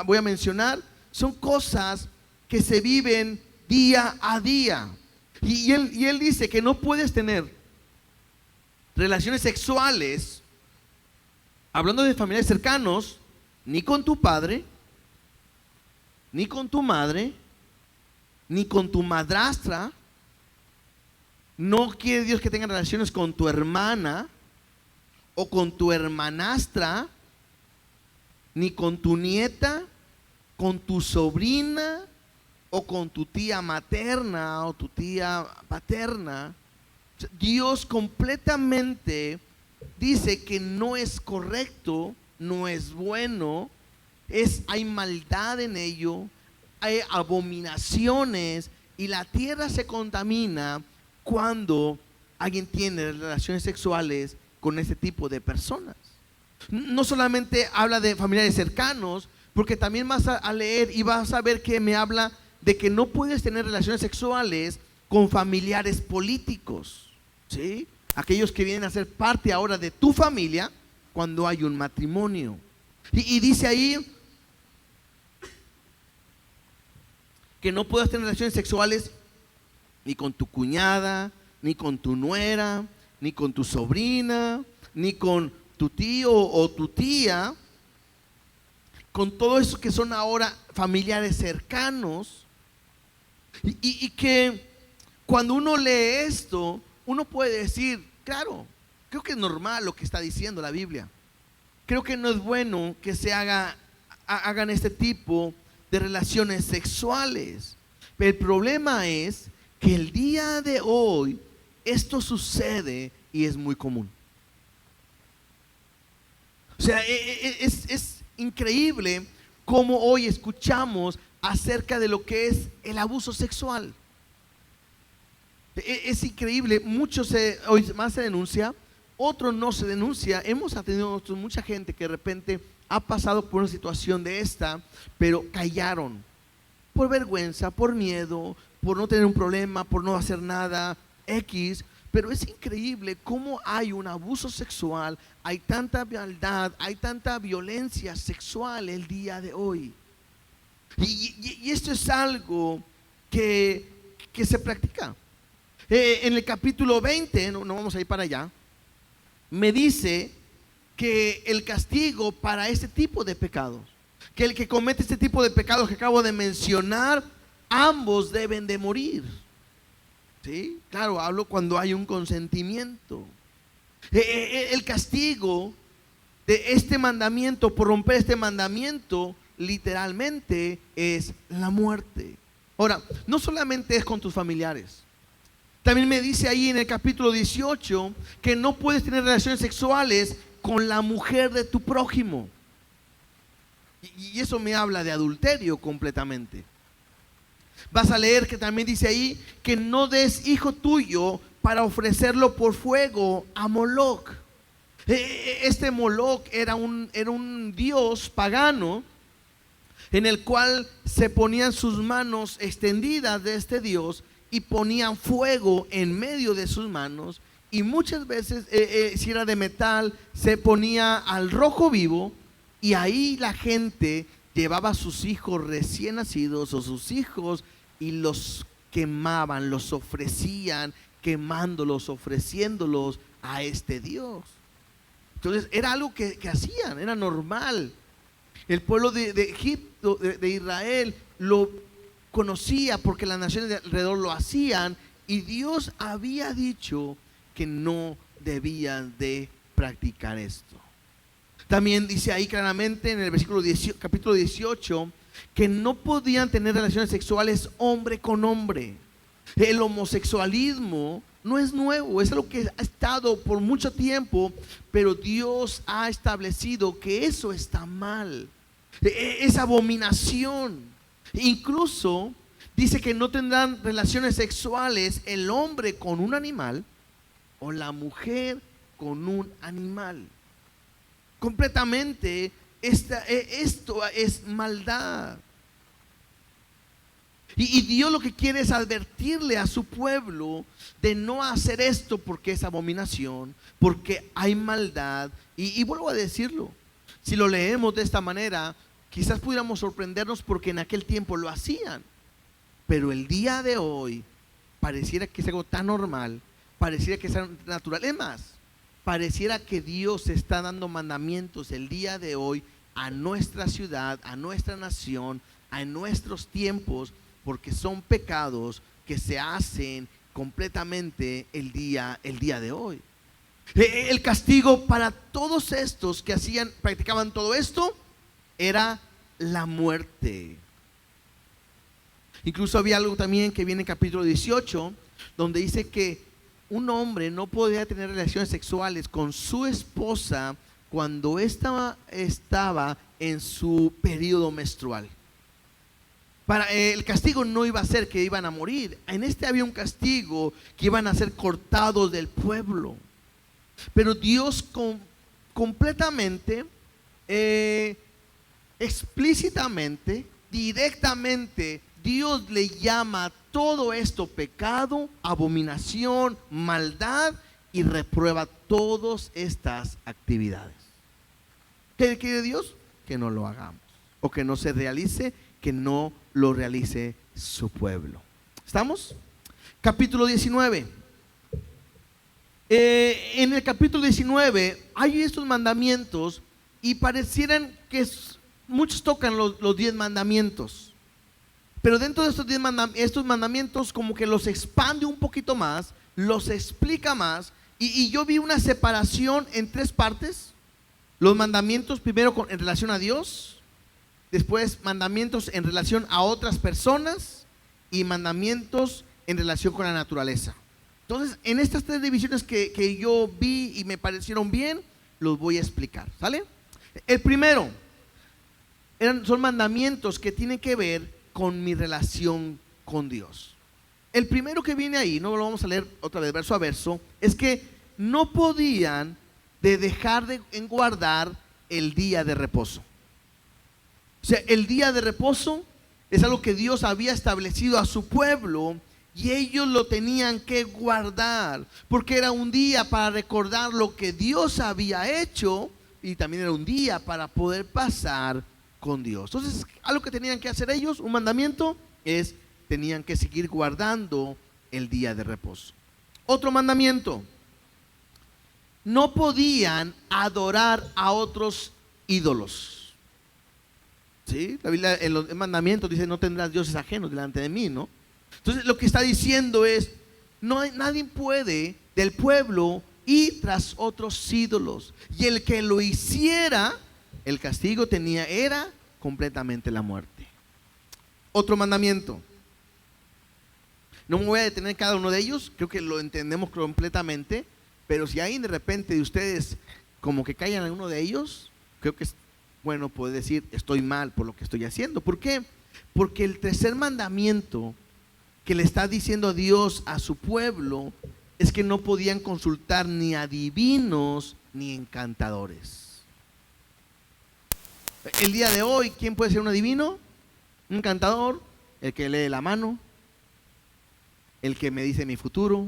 voy a mencionar, son cosas que se viven día a día. Y él dice que no puedes tener relaciones sexuales, hablando de familiares cercanos, ni con tu padre, ni con tu madre, ni con tu madrastra. No quiere Dios que tengan relaciones con tu hermana o con tu hermanastra, ni con tu nieta, con tu sobrina o con tu tía materna o tu tía paterna. Dios completamente dice que no es correcto, no es bueno, hay maldad en ello, hay abominaciones y la tierra se contamina cuando alguien tiene relaciones sexuales con ese tipo de personas. No solamente habla de familiares cercanos, porque también vas a leer y vas a ver que me habla de que no puedes tener relaciones sexuales con familiares políticos, ¿sí? Aquellos que vienen a ser parte ahora de tu familia cuando hay un matrimonio. Y dice ahí que no puedes tener relaciones sexuales ni con tu cuñada, ni con tu nuera, ni con tu sobrina, ni con tu tío o tu tía, con todo eso que son ahora familiares cercanos. Y que cuando uno lee esto, uno puede decir, claro, creo que es normal lo que está diciendo la Biblia. Creo que no es bueno que se hagan este tipo de relaciones sexuales. Pero el problema es que el día de hoy esto sucede y es muy común. O sea, es increíble cómo hoy escuchamos acerca de lo que es el abuso sexual. Es increíble, hoy más se denuncia, otro no se denuncia. Hemos tenido mucha gente que de repente ha pasado por una situación de esta, pero callaron por vergüenza, por miedo, por no tener un problema, por no hacer nada X. Pero es increíble cómo hay un abuso sexual, hay tanta maldad, hay tanta violencia sexual el día de hoy. Y esto es algo que se practica. En el capítulo 20, no vamos a ir para allá, me dice que el castigo para este tipo de pecados, que el que comete este tipo de pecados que acabo de mencionar, ambos deben de morir. ¿Sí? Claro, hablo cuando hay un consentimiento. El castigo de este mandamiento, por romper este mandamiento, literalmente es la muerte. Ahora, no solamente es con tus familiares. También me dice ahí en el capítulo 18 que no puedes tener relaciones sexuales con la mujer de tu prójimo. Y eso me habla de adulterio completamente. Vas a leer que también dice ahí que no des hijo tuyo para ofrecerlo por fuego a Moloch. Este Moloch era un dios pagano en el cual se ponían sus manos extendidas de este dios y ponían fuego en medio de sus manos, y muchas veces, si era de metal, se ponía al rojo vivo, y ahí la gente llevaba a sus hijos recién nacidos o sus hijos y los quemaban, los ofrecían, quemándolos, ofreciéndolos a este Dios. Entonces era algo que hacían, era normal. El pueblo de Egipto, de Israel, lo conocía porque las naciones de alrededor lo hacían, y Dios había dicho que no debían de practicar esto. También dice ahí claramente en el capítulo 18 que no podían tener relaciones sexuales hombre con hombre. El homosexualismo no es nuevo, es algo que ha estado por mucho tiempo, pero Dios ha establecido que eso está mal, es abominación. Incluso dice que no tendrán relaciones sexuales el hombre con un animal o la mujer con un animal. Completamente, esto es maldad. Y Dios lo que quiere es advertirle a su pueblo de no hacer esto porque es abominación, porque hay maldad. Y vuelvo a decirlo, si lo leemos de esta manera, quizás pudiéramos sorprendernos porque en aquel tiempo lo hacían. Pero el día de hoy pareciera que es algo tan normal, pareciera que es algo natural. Es más, pareciera que Dios está dando mandamientos el día de hoy a nuestra ciudad, a nuestra nación, a nuestros tiempos, porque son pecados que se hacen completamente el día de hoy. El castigo para todos estos que practicaban todo esto era la muerte. Incluso había algo también que viene en capítulo 18, donde dice que un hombre no podía tener relaciones sexuales con su esposa cuando estaba en su periodo menstrual. El castigo no iba a ser que iban a morir. En este había un castigo que iban a ser cortados del pueblo. Pero Dios completamente, explícitamente, directamente, Dios le llama todo esto pecado, abominación, maldad, y reprueba todas estas actividades. ¿Qué quiere Dios? Que no lo hagamos, o que no se realice, que no lo realice su pueblo. ¿Estamos? Capítulo 19. En el capítulo 19 hay estos mandamientos y parecieran que muchos tocan los 10 mandamientos. Pero dentro de estos mandamientos como que los expande un poquito más, los explica más, y yo vi una separación en 3 partes. Los mandamientos primero en relación a Dios, después mandamientos en relación a otras personas y mandamientos en relación con la naturaleza. Entonces, en estas 3 divisiones que yo vi y me parecieron bien, los voy a explicar, ¿sale? El primero, son mandamientos que tienen que ver con mi relación con Dios. El primero que viene ahí, no lo vamos a leer otra vez verso a verso, es que no podían dejar de guardar el día de reposo. O sea, el día de reposo es algo que Dios había establecido a su pueblo y ellos lo tenían que guardar, porque era un día para recordar lo que Dios había hecho y también era un día para poder pasar con Dios. Entonces, algo que tenían que hacer ellos, un mandamiento, es tenían que seguir guardando el día de reposo. Otro mandamiento, no podían adorar a otros ídolos. ¿Sí? La Biblia en los mandamientos dice: no tendrás dioses ajenos delante de mí, ¿no? Entonces lo que está diciendo es: nadie puede del pueblo ir tras otros ídolos, y el que lo hiciera, el castigo era completamente la muerte. Otro mandamiento, no me voy a detener en cada uno de ellos, creo que lo entendemos completamente, pero si hay de repente de ustedes como que caigan en uno de ellos, creo que es bueno poder decir: estoy mal por lo que estoy haciendo. ¿Por qué? Porque el tercer mandamiento que le está diciendo Dios a su pueblo es que no podían consultar ni adivinos ni encantadores. El día de hoy, ¿quién puede ser un adivino? Un encantador, el que lee la mano, el que me dice mi futuro,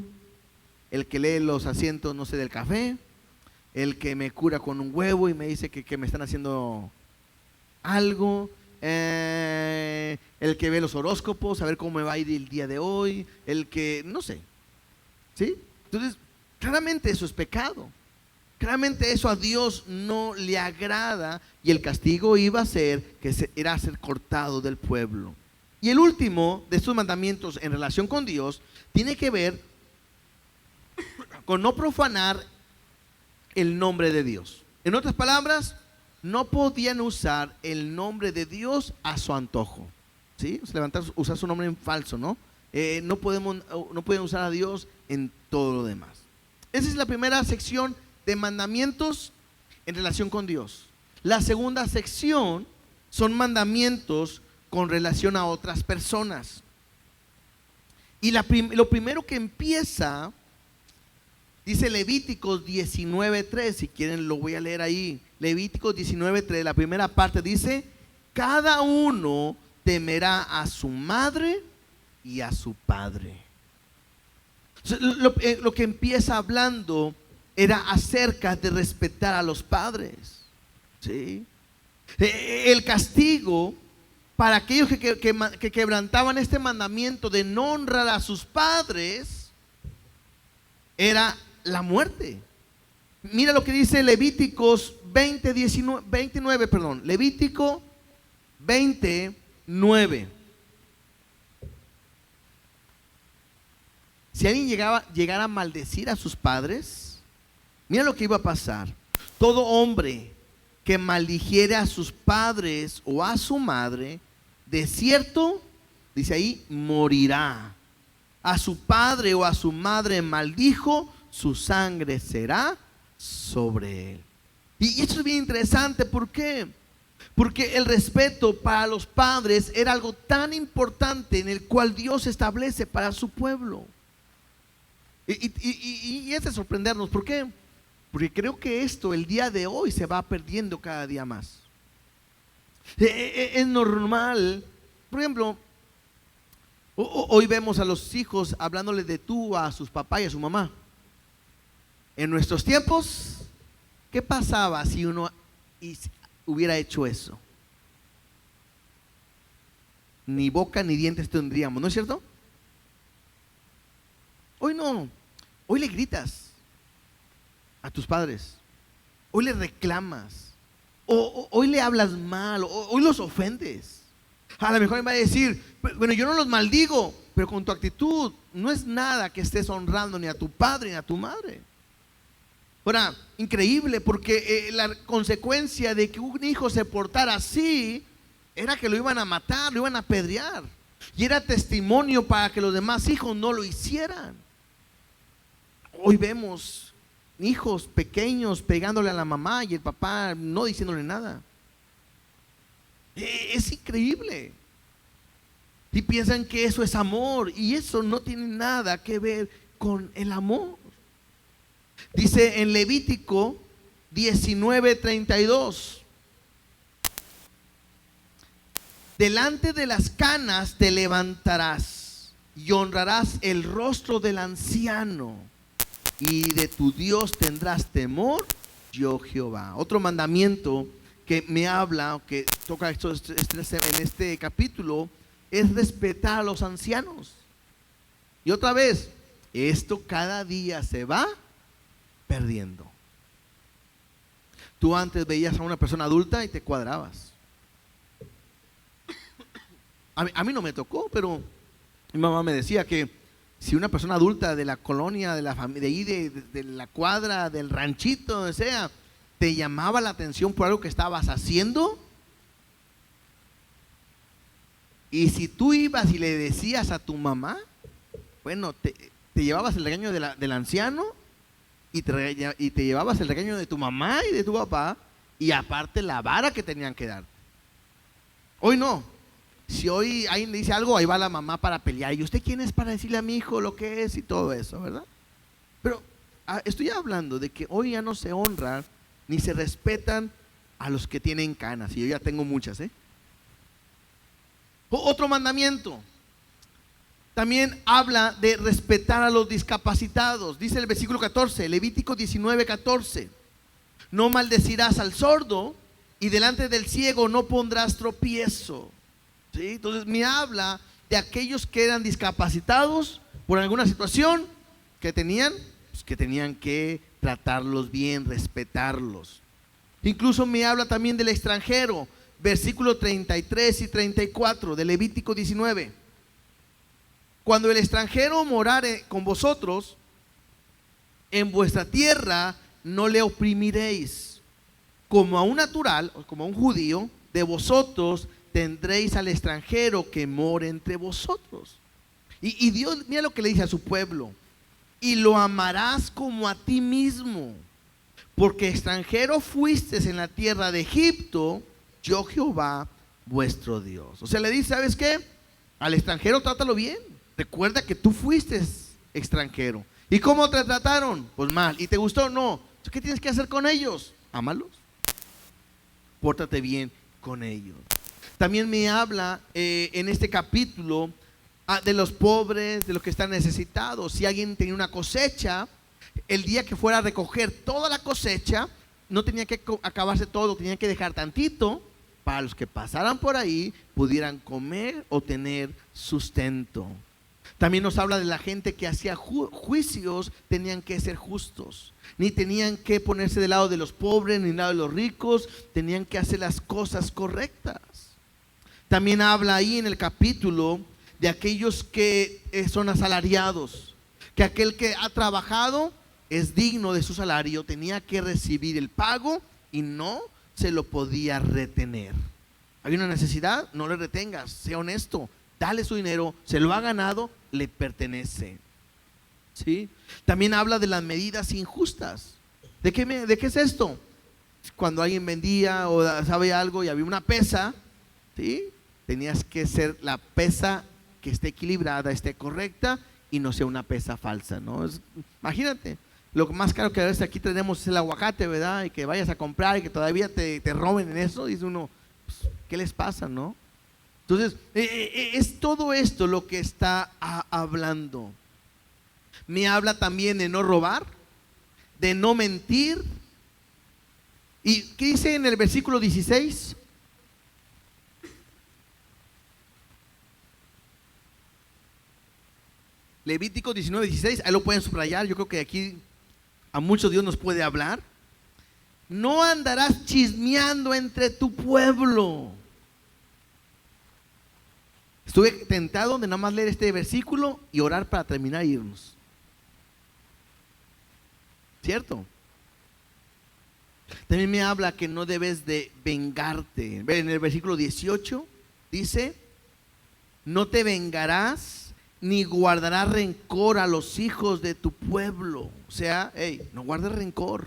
el que lee los asientos, no sé, del café, el que me cura con un huevo y me dice que me están haciendo algo, el que ve los horóscopos, a ver cómo me va a ir el día de hoy, el que, no sé, ¿sí? Entonces, claramente eso es pecado. Claramente eso a Dios no le agrada, y el castigo iba a ser era ser cortado del pueblo. Y el último de estos mandamientos en relación con Dios tiene que ver con no profanar el nombre de Dios. En otras palabras, no podían usar el nombre de Dios a su antojo, ¿sí? Usar su nombre en falso, ¿no? No pueden usar a Dios en todo lo demás. Esa es la primera sección de mandamientos en relación con Dios. La segunda sección son mandamientos con relación a otras personas. Y lo primero que empieza, dice Levíticos 19:3, si quieren lo voy a leer ahí. Levíticos 19:3, la primera parte dice: cada uno temerá a su madre y a su padre. Lo que empieza hablando era acerca de respetar a los padres, ¿sí? El castigo para aquellos que quebrantaban este mandamiento de no honrar a sus padres era la muerte. Mira lo que dice Levíticos 29, Levítico 29. Si alguien llegara a maldecir a sus padres, mira lo que iba a pasar. Todo hombre que maldijere a sus padres o a su madre, de cierto, dice ahí, morirá. A su padre o a su madre maldijo, su sangre será sobre él. Y esto es bien interesante. ¿Por qué? Porque el respeto para los padres era algo tan importante en el cual Dios establece para su pueblo. Y es de sorprendernos. ¿Por qué? Porque creo que esto el día de hoy se va perdiendo cada día más. Es normal. Por ejemplo, hoy vemos a los hijos hablándole de tú a sus papás y a su mamá. En nuestros tiempos, ¿qué pasaba si uno hubiera hecho eso? Ni boca ni dientes tendríamos, ¿no es cierto? Hoy no. Hoy le gritas a tus padres. Hoy le reclamas. Hoy le hablas mal. Hoy los ofendes. A lo mejor me va a decir: bueno, yo no los maldigo, pero con tu actitud no es nada que estés honrando ni a tu padre ni a tu madre. Ahora, increíble, porque la consecuencia de que un hijo se portara así era que lo iban a matar, lo iban a apedrear. Y era testimonio para que los demás hijos no lo hicieran. Hoy vemos hijos pequeños pegándole a la mamá y el papá no diciéndole nada. Es increíble. Y piensan que eso es amor, y eso no tiene nada que ver con el amor. Dice en Levítico 19:32: delante de las canas te levantarás y honrarás el rostro del anciano, y de tu Dios tendrás temor, yo Jehová. Otro mandamiento que me habla, que toca esto en este capítulo, es respetar a los ancianos. Y otra vez, esto cada día se va perdiendo. Tú antes veías a una persona adulta y te cuadrabas. A mí no me tocó, pero mi mamá me decía que si una persona adulta de la colonia, de la familia, de la cuadra, del ranchito, donde sea, te llamaba la atención por algo que estabas haciendo, y si tú ibas y le decías a tu mamá, bueno, te llevabas el regaño del anciano, y te llevabas el regaño de tu mamá y de tu papá, y aparte la vara que tenían que dar. Hoy no. Si hoy alguien le dice algo, ahí va la mamá para pelear. ¿Y usted quién es para decirle a mi hijo lo que es y todo eso, verdad? Pero estoy hablando de que hoy ya no se honra ni se respetan a los que tienen canas. Y yo ya tengo muchas, Otro mandamiento: También habla de respetar a los discapacitados. Dice el versículo 14, Levítico 19:14. No maldecirás al sordo y delante del ciego no pondrás tropiezo. ¿Sí? Entonces me habla de aquellos que eran discapacitados por alguna situación que tenían, pues que tenían que tratarlos bien, respetarlos. Incluso me habla también del extranjero, versículos 33 y 34 de Levítico 19. Cuando el extranjero morare con vosotros, en vuestra tierra no le oprimiréis. Como a un natural, o como a un judío, de vosotros tendréis al extranjero que more entre vosotros. Y Dios, mira lo que le dice a su pueblo: y lo amarás como a ti mismo, porque extranjero fuiste en la tierra de Egipto, yo Jehová vuestro Dios. O sea, le dice, ¿sabes qué? Al extranjero trátalo bien. Recuerda que tú fuiste extranjero. ¿Y cómo te trataron? Pues mal. ¿Y te gustó? No. ¿Qué tienes que hacer con ellos? Ámalos. Pórtate bien con ellos. También me habla en este capítulo de los pobres, de los que están necesitados. Si alguien tenía una cosecha, el día que fuera a recoger toda la cosecha, no tenía que acabarse todo, tenía que dejar tantito para los que pasaran por ahí pudieran comer o tener sustento. También nos habla de la gente que hacía juicios, tenían que ser justos. Ni tenían que ponerse del lado de los pobres, ni del lado de los ricos, tenían que hacer las cosas correctas. También habla ahí en el capítulo de aquellos que son asalariados, que aquel que ha trabajado es digno de su salario, tenía que recibir el pago y no se lo podía retener. Hay una necesidad, no le retengas, sea honesto, dale su dinero, se lo ha ganado, le pertenece. ¿Sí? También habla de las medidas injustas. ¿De qué es esto? Cuando alguien vendía o sabe algo y había una pesa, ¿sí? Tenías que ser la pesa que esté equilibrada, esté correcta y no sea una pesa falsa, ¿no? Imagínate, lo más caro que a veces aquí tenemos es el aguacate, ¿verdad? Y que vayas a comprar y que todavía te roben en eso, dice uno, pues, ¿qué les pasa, no? Entonces, es todo esto lo que está hablando. Me habla también de no robar, de no mentir. ¿Y qué dice en el versículo 16? Levítico 19:16, ahí lo pueden subrayar. Yo creo que aquí a muchos Dios nos puede hablar. No andarás chismeando entre tu pueblo. Estuve tentado de nada más leer este versículo y orar para terminar e irnos. ¿Cierto? También me habla que no debes de vengarte. En el versículo 18 dice: no te vengarás ni guardarás rencor a los hijos de tu pueblo. O sea, no guardes rencor.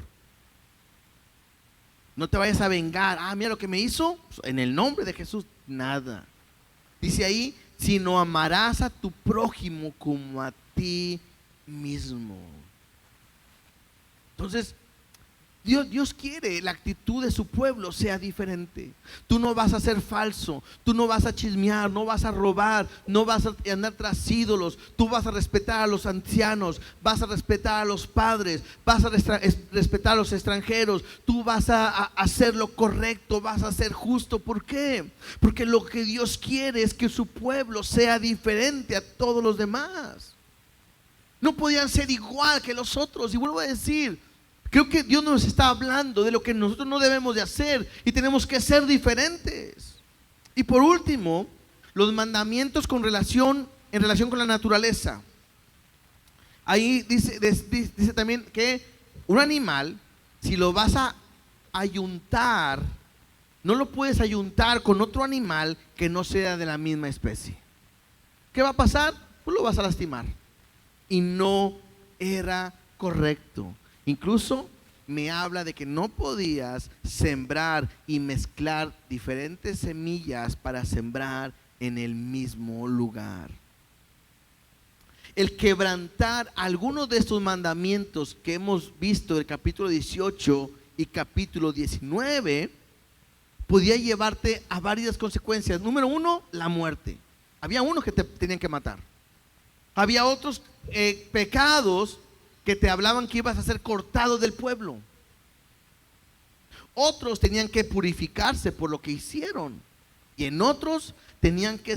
No te vayas a vengar. Mira lo que me hizo. En el nombre de Jesús, nada. Dice ahí, sino amarás a tu prójimo como a ti mismo. Entonces, Dios quiere la actitud de su pueblo sea diferente. Tú no vas a ser falso, tú no vas a chismear, no vas a robar, no vas a andar tras ídolos. Tú vas a respetar a los ancianos, vas a respetar a los padres, vas a respetar a los extranjeros. Tú vas a hacer lo correcto, vas a ser justo. ¿Por qué? Porque lo que Dios quiere es que su pueblo sea diferente a todos los demás. No podían ser igual que los otros. Y vuelvo a decir, creo que Dios nos está hablando de lo que nosotros no debemos de hacer y tenemos que ser diferentes. Y por último, los mandamientos en relación con la naturaleza. Ahí dice también que un animal, si lo vas a ayuntar, no lo puedes ayuntar con otro animal que no sea de la misma especie. ¿Qué va a pasar? Pues lo vas a lastimar. Y no era correcto. Incluso me habla de que no podías sembrar y mezclar diferentes semillas para sembrar en el mismo lugar. El quebrantar algunos de estos mandamientos que hemos visto del capítulo 18 y capítulo 19 podía llevarte a varias consecuencias. Número uno, la muerte. Había unos que te tenían que matar. Había otros pecados que te hablaban que ibas a ser cortado del pueblo. Otros tenían que purificarse por lo que hicieron. Y en otros tenían que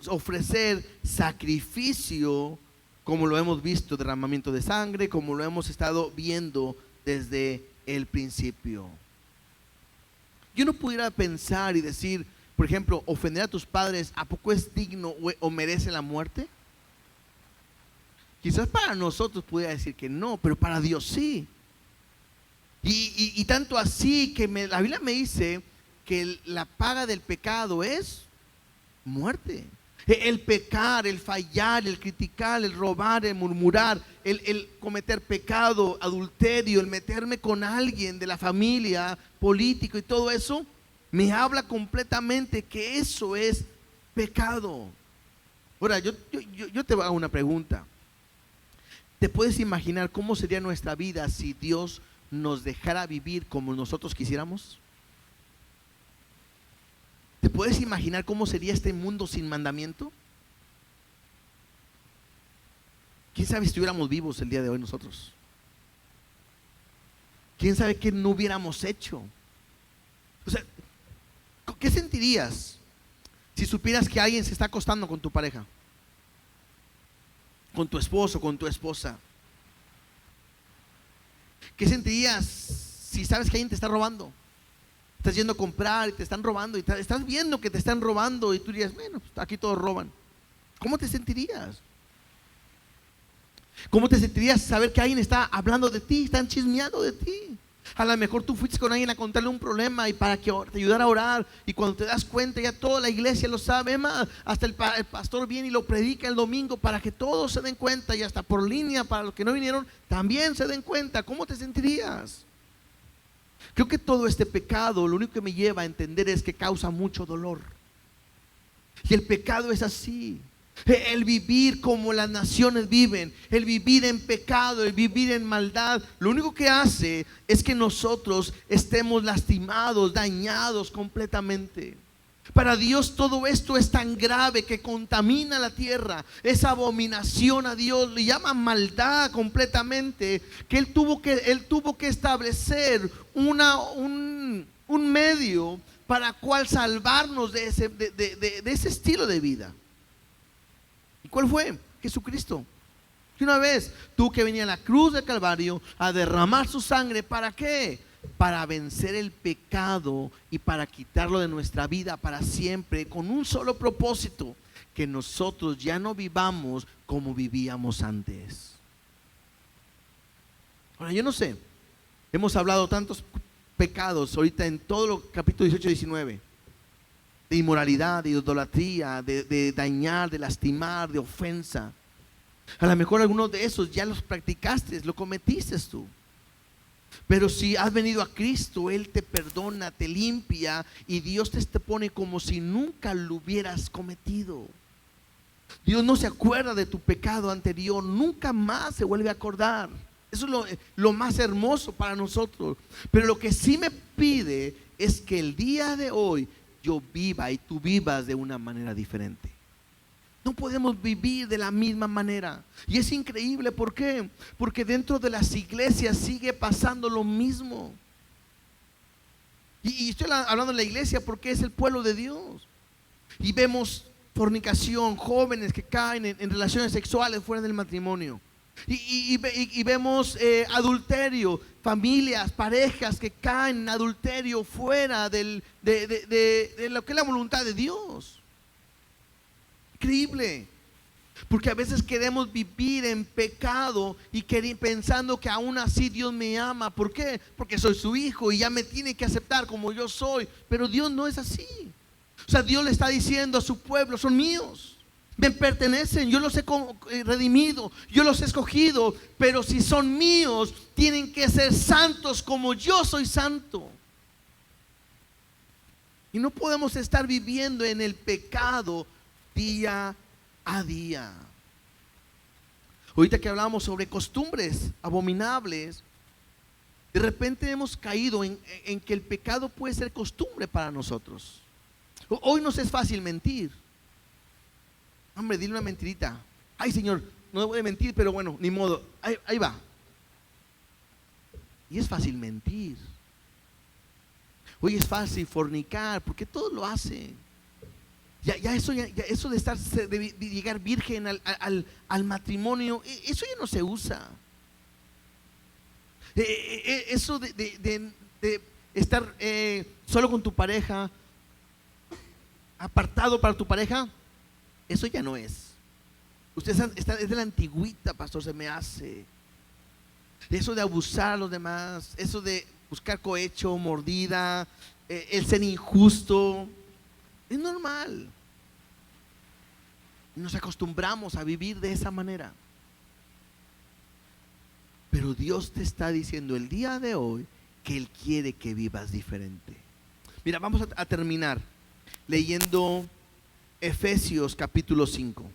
ofrecer sacrificio, como lo hemos visto, derramamiento de sangre, como lo hemos estado viendo desde el principio. Yo no pudiera pensar y decir, por ejemplo, ofender a tus padres, ¿a poco es digno o merece la muerte? Quizás para nosotros pudiera decir que no, pero para Dios sí. Y tanto así que la Biblia me dice que la paga del pecado es muerte. El pecar, el fallar, el criticar, el robar, el murmurar, el cometer pecado, adulterio, el meterme con alguien de la familia, político y todo eso, me habla completamente que eso es pecado. Ahora, yo te hago una pregunta. ¿Te puedes imaginar cómo sería nuestra vida si Dios nos dejara vivir como nosotros quisiéramos? ¿Te puedes imaginar cómo sería este mundo sin mandamiento? ¿Quién sabe si estuviéramos vivos el día de hoy nosotros? ¿Quién sabe qué no hubiéramos hecho? O sea, ¿qué sentirías si supieras que alguien se está acostando con tu pareja? Con tu esposo, con tu esposa. ¿Qué sentirías si sabes que alguien te está robando? Estás yendo a comprar y te están robando y estás viendo que te están robando y tú dirías, bueno, pues aquí todos roban. ¿Cómo te sentirías? ¿Cómo te sentirías saber que alguien está hablando de ti, están chismeando de ti? A lo mejor tú fuiste con alguien a contarle un problema y para que te ayudara a orar, y cuando te das cuenta ya toda la iglesia lo sabe, hasta el pastor viene y lo predica el domingo para que todos se den cuenta, y hasta por línea para los que no vinieron también se den cuenta. ¿Cómo te sentirías? Creo que todo este pecado lo único que me lleva a entender es que causa mucho dolor. Y el pecado es así. El vivir como las naciones viven, el vivir en pecado, el vivir en maldad, lo único que hace es que nosotros estemos lastimados, dañados completamente. Para Dios todo esto es tan grave que contamina la tierra, es abominación a Dios, le llama maldad completamente, que Él tuvo que establecer un medio para cual salvarnos de ese estilo de vida. ¿Y cuál fue? Jesucristo. Y una vez tuvo que venir a la cruz del Calvario a derramar su sangre. ¿Para qué? Para vencer el pecado y para quitarlo de nuestra vida para siempre, con un solo propósito: que nosotros ya no vivamos como vivíamos antes. Ahora, yo no sé, hemos hablado tantos pecados ahorita en todo los capítulos 18 y 19, de inmoralidad, de idolatría, de dañar, de lastimar, de ofensa. A lo mejor algunos de esos ya los practicaste, lo cometiste tú. Pero si has venido a Cristo, Él te perdona, te limpia, y Dios te pone como si nunca lo hubieras cometido. Dios no se acuerda de tu pecado anterior, nunca más se vuelve a acordar. Eso es lo más hermoso para nosotros. Pero lo que sí me pide es que el día de hoy yo viva y tú vivas de una manera diferente. No podemos vivir de la misma manera. Y es increíble, ¿por qué? Porque dentro de las iglesias sigue pasando lo mismo. Y estoy hablando de la iglesia porque es el pueblo de Dios. Y vemos fornicación, jóvenes que caen en relaciones sexuales fuera del matrimonio. Y vemos adulterio, familias, parejas que caen en adulterio fuera de lo que es la voluntad de Dios. Increíble, porque a veces queremos vivir en pecado y pensando que aún así Dios me ama. ¿Por qué? Porque soy su hijo y ya me tiene que aceptar como yo soy. Pero Dios no es así. O sea, Dios le está diciendo a su pueblo: son míos, me pertenecen, yo los he redimido, yo los he escogido, pero si son míos, tienen que ser santos como yo soy santo. Y no podemos estar viviendo en el pecado día a día. Ahorita que hablamos sobre costumbres abominables, de repente hemos caído en que el pecado puede ser costumbre para nosotros. Hoy nos es fácil mentir. Hombre, dile una mentirita. Ay, Señor, no debo de mentir, pero bueno, ni modo, ahí va. Y es fácil mentir. Hoy es fácil fornicar, porque todos lo hacen. Ya eso de estar, de llegar virgen al matrimonio, eso ya no se usa. Eso de estar solo con tu pareja, apartado para tu pareja, eso ya no es. Usted es de la antigüita, pastor, se me hace. Eso de abusar a los demás, eso de buscar cohecho, mordida, el ser injusto, es normal. Nos acostumbramos a vivir de esa manera. Pero Dios te está diciendo el día de hoy que Él quiere que vivas diferente. Mira, vamos a terminar leyendo Efesios capítulo 5.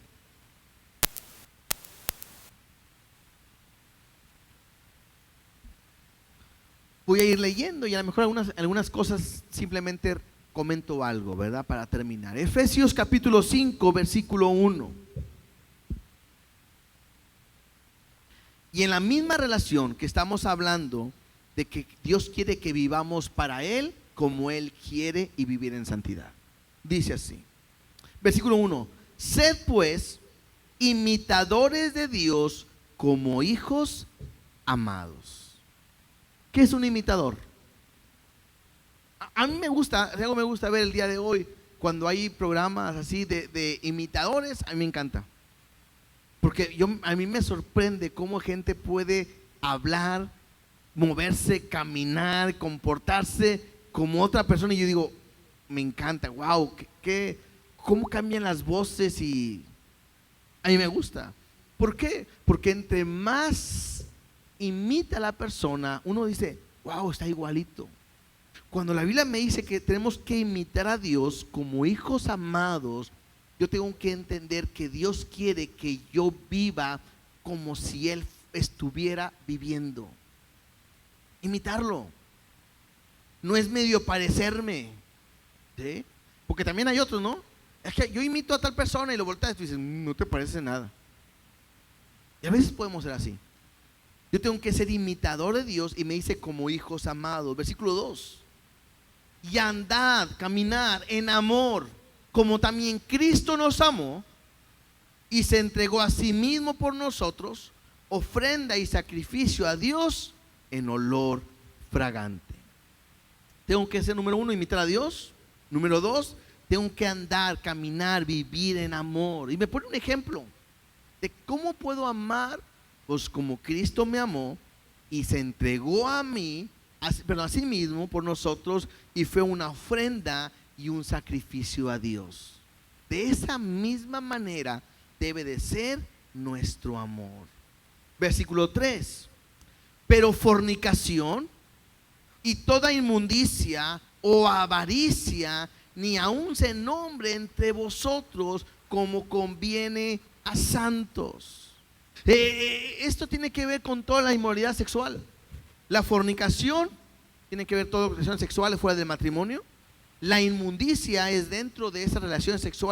Voy a ir leyendo y a lo mejor algunas cosas simplemente comento algo, ¿verdad? Para terminar. Efesios capítulo 5, versículo 1. Y en la misma relación que estamos hablando de que Dios quiere que vivamos para Él como Él quiere y vivir en santidad. Dice así, versículo 1. Sed pues imitadores de Dios como hijos amados. ¿Qué es un imitador? A mí me gusta ver el día de hoy, cuando hay programas así de imitadores, a mí me encanta. Porque a mí me sorprende cómo gente puede hablar, moverse, caminar, comportarse como otra persona. Y yo digo, me encanta, wow, cómo cambian las voces, y a mí me gusta. ¿Por qué? Porque entre más imita a la persona, uno dice, wow, está igualito. Cuando la Biblia me dice que tenemos que imitar a Dios como hijos amados, yo tengo que entender que Dios quiere que yo viva como si Él estuviera viviendo. Imitarlo. No es medio parecerme, ¿sí? Porque también hay otros, ¿no? Es que yo imito a tal persona y lo volteas y tú dices, no te parece nada. Y a veces podemos ser así. Yo tengo que ser imitador de Dios, y me dice como hijos amados. Versículo 2. Y andad, caminar en amor, como también Cristo nos amó y se entregó a sí mismo por nosotros, ofrenda y sacrificio a Dios en olor fragante. Tengo que ser, número 1, imitar a Dios. Número 2, tengo que andar, caminar, vivir en amor. Y me pone un ejemplo de cómo puedo amar. Pues como Cristo me amó y se entregó a mí, pero a sí mismo por nosotros, y fue una ofrenda y un sacrificio a Dios. De esa misma manera debe de ser nuestro amor. Versículo 3. Pero fornicación y toda inmundicia o avaricia ni aun se nombre entre vosotros, como conviene a santos. Esto tiene que ver con toda la inmoralidad sexual. La fornicación tiene que ver todo con relaciones sexuales fuera del matrimonio. La inmundicia es dentro de esas relaciones sexuales